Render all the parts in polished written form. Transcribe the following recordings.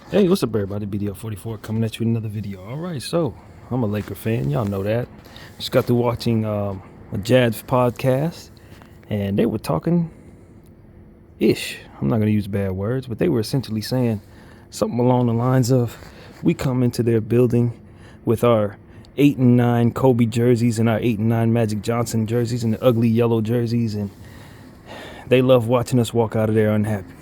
Hey, what's up, everybody? BDL44 coming at you with another video. All right, so I'm a Laker fan. Y'all know that. Just got through watching a Jazz podcast, and they were talking ish. I'm not going to use bad words, but they were essentially saying something along the lines of we come into their building with our 8 and 9 Kobe jerseys and our 8 and 9 Magic Johnson jerseys and the ugly yellow jerseys, and they love watching us walk out of there unhappy.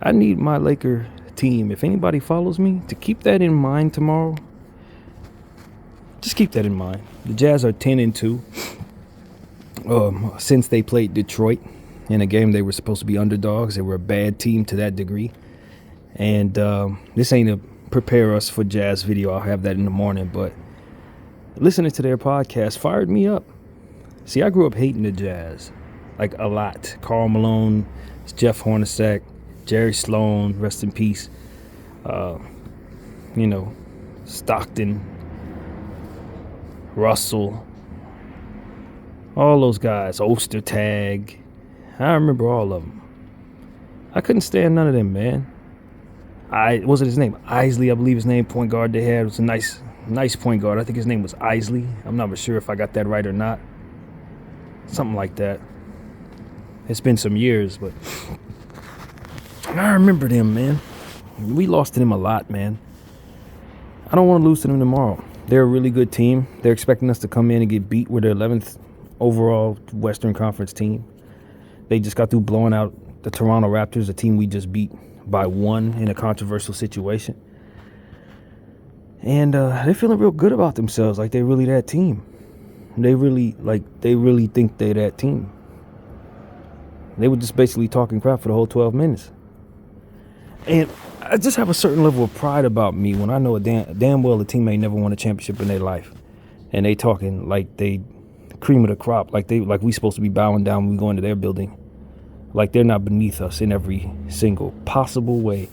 I need my Laker team, if anybody follows me, to keep that in mind tomorrow. Just keep that in mind. The Jazz are 10-2 since they played Detroit in a game they were supposed to be underdogs. They were a bad team to that degree. And this ain't a prepare us for Jazz video. I'll have that in the morning. But listening to their podcast fired me up. See, I grew up hating the Jazz, like a lot. Karl Malone, Jeff Hornacek, Jerry Sloan, rest in peace. Stockton, Russell, all those guys, Ostertag. I remember all of them. I couldn't stand none of them, man. Was it his name? Isley, I believe his name, point guard they had. It was a nice point guard. I think his name was Isley. I'm not sure if I got that right or not. Something like that. It's been some years, but I remember them, man. We lost to them a lot, man. I don't want to lose to them tomorrow. They're a really good team. They're expecting us to come in and get beat with their 11th overall Western Conference team. They just got through blowing out the Toronto Raptors, a team we just beat by 1 in a controversial situation. And they're feeling real good about themselves, like they're really that team. They really think they're that team. They were just basically talking crap for the whole 12 minutes. And I just have a certain level of pride about me when I know damn well a teammate never won a championship in their life, and they talking like they cream of the crop, like we supposed to be bowing down when we go into their building, like they're not beneath us in every single possible way.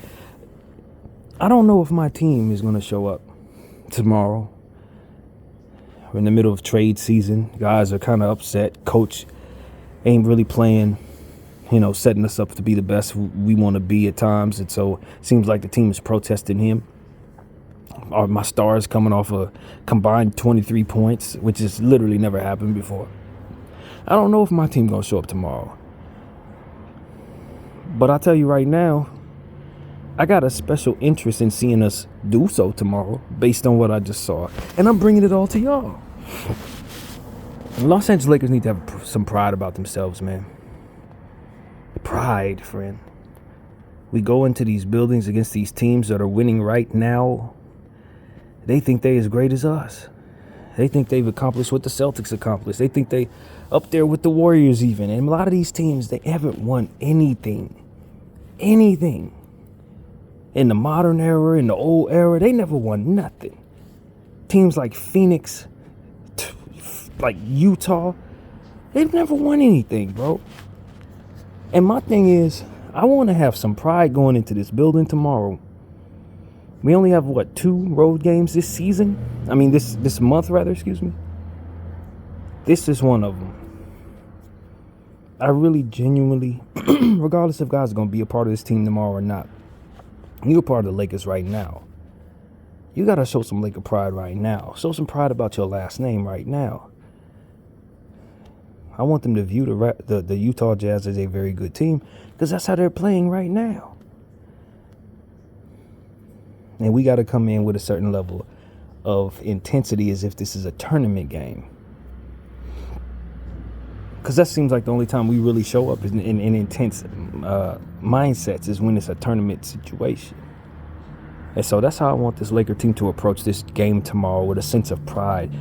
I don't know if my team is going to show up tomorrow. We're in the middle of trade season. Guys are kind of upset. Coach ain't really playing, setting us up to be the best we want to be at times. And so it seems like the team is protesting him. My stars coming off a combined 23 points, which has literally never happened before. I don't know if my team's going to show up tomorrow. But I'll tell you right now, I got a special interest in seeing us do so tomorrow based on what I just saw. And I'm bringing it all to y'all. The Los Angeles Lakers need to have some pride about themselves, man. Pride, friend. We go into these buildings against these teams that are winning right now. They think they as great as us. They think they've accomplished what the Celtics accomplished. They think they up there with the Warriors even. And a lot of these teams, they haven't won anything. Anything. In the modern era, in the old era, they never won nothing. Teams like Phoenix, like Utah, they've never won anything, bro. And my thing is, I want to have some pride going into this building tomorrow. We only have, 2 road games this season? I mean, this month, rather, excuse me. This is one of them. I really genuinely, regardless if guys are going to be a part of this team tomorrow or not, you're a part of the Lakers right now. You got to show some Laker pride right now. Show some pride about your last name right now. I want them to view the Utah Jazz as a very good team because that's how they're playing right now. And we got to come in with a certain level of intensity as if this is a tournament game. Because that seems like the only time we really show up in intense mindsets is when it's a tournament situation. And so that's how I want this Laker team to approach this game tomorrow, with a sense of pride.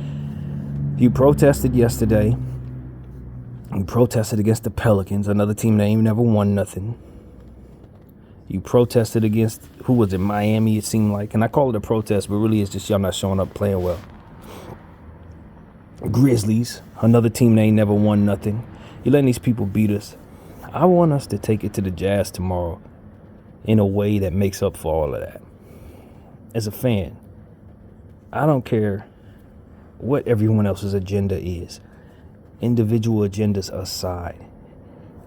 You protested yesterday. You protested against the Pelicans, another team that ain't never won nothing. You protested against, who was it, Miami, it seemed like. And I call it a protest, but really it's just y'all not showing up playing well. Grizzlies, another team that ain't never won nothing. You're letting these people beat us. I want us to take it to the Jazz tomorrow in a way that makes up for all of that. As a fan, I don't care what everyone else's agenda is. Individual agendas aside,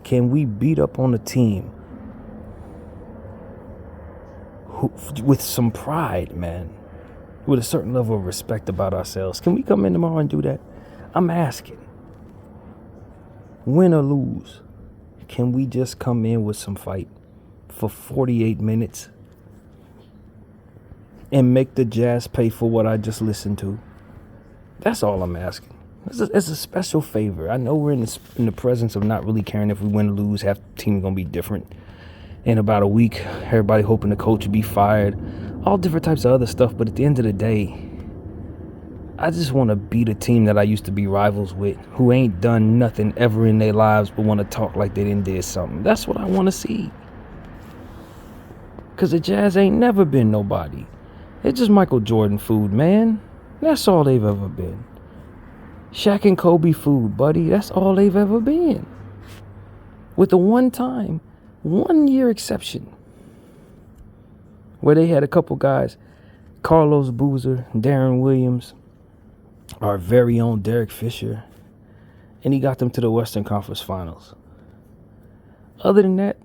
can we beat up on a team with some pride, man, with a certain level of respect about ourselves. Can we come in tomorrow and do that? I'm asking. Win or lose, can we just come in with some fight for 48 minutes and make the Jazz pay for what I just listened to? That's all I'm asking. It's a special favor. I know we're in the presence of not really caring if we win or lose. Half the team going to be different in about a week. Everybody hoping the coach will be fired. All different types of other stuff. But at the end of the day, I just want to beat a team that I used to be rivals with, who ain't done nothing ever in their lives but want to talk like they done did something. That's what I want to see. Because the Jazz ain't never been nobody. It's just Michael Jordan food, man. That's all they've ever been. Shaq and Kobe food, buddy. That's all they've ever been. With a 1-year exception, where they had a couple guys, Carlos Boozer, Darren Williams, our very own Derek Fisher, and he got them to the Western Conference Finals. Other than that,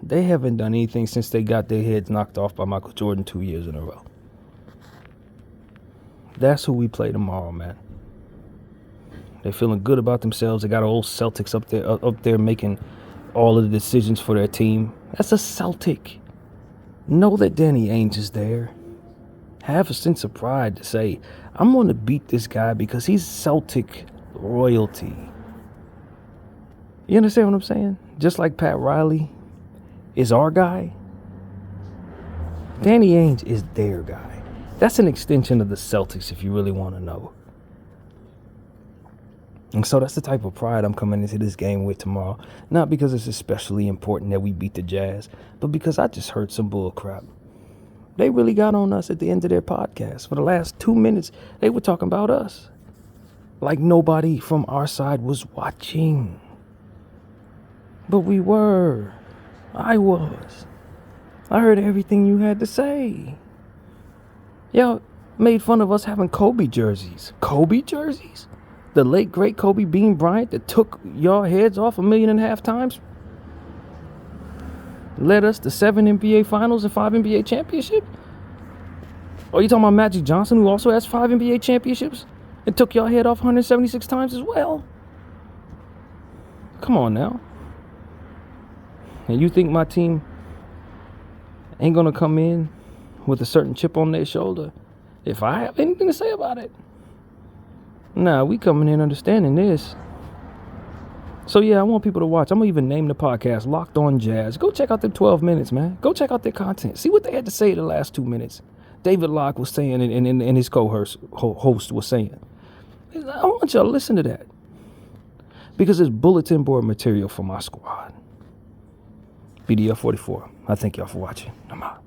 they haven't done anything since they got their heads knocked off by Michael Jordan 2 years in a row. That's who we play tomorrow, man. They're feeling good about themselves. They got old Celtics up there making all of the decisions for their team. That's a Celtic. Know that Danny Ainge is there. Have a sense of pride to say, I'm going to beat this guy because he's Celtic royalty. You understand what I'm saying? Just like Pat Riley is our guy, Danny Ainge is their guy. That's an extension of the Celtics if you really want to know. And so that's the type of pride I'm coming into this game with tomorrow. Not because it's especially important that we beat the Jazz, but because I just heard some bull crap. They really got on us at the end of their podcast. For the last 2 minutes, they were talking about us. Like nobody from our side was watching. But we were. I was. I heard everything you had to say. Y'all made fun of us having Kobe jerseys. Kobe jerseys? The late, great Kobe Bean Bryant that took y'all heads off 1.5 million times? Led us to 7 NBA Finals and 5 NBA championships? Or you talking about Magic Johnson, who also has 5 NBA championships and took y'all head off 176 times as well? Come on now. And you think my team ain't going to come in with a certain chip on their shoulder if I have anything to say about it? Nah, we coming in understanding this. So yeah, I want people to watch. I'm going to even name the podcast Locked On Jazz. Go check out them 12 minutes, man. Go check out their content. See what they had to say the last 2 minutes. David Locke was saying and his co-host was saying. I want y'all to listen to that. Because it's bulletin board material for my squad. BDF 44. I thank y'all for watching. I'm out.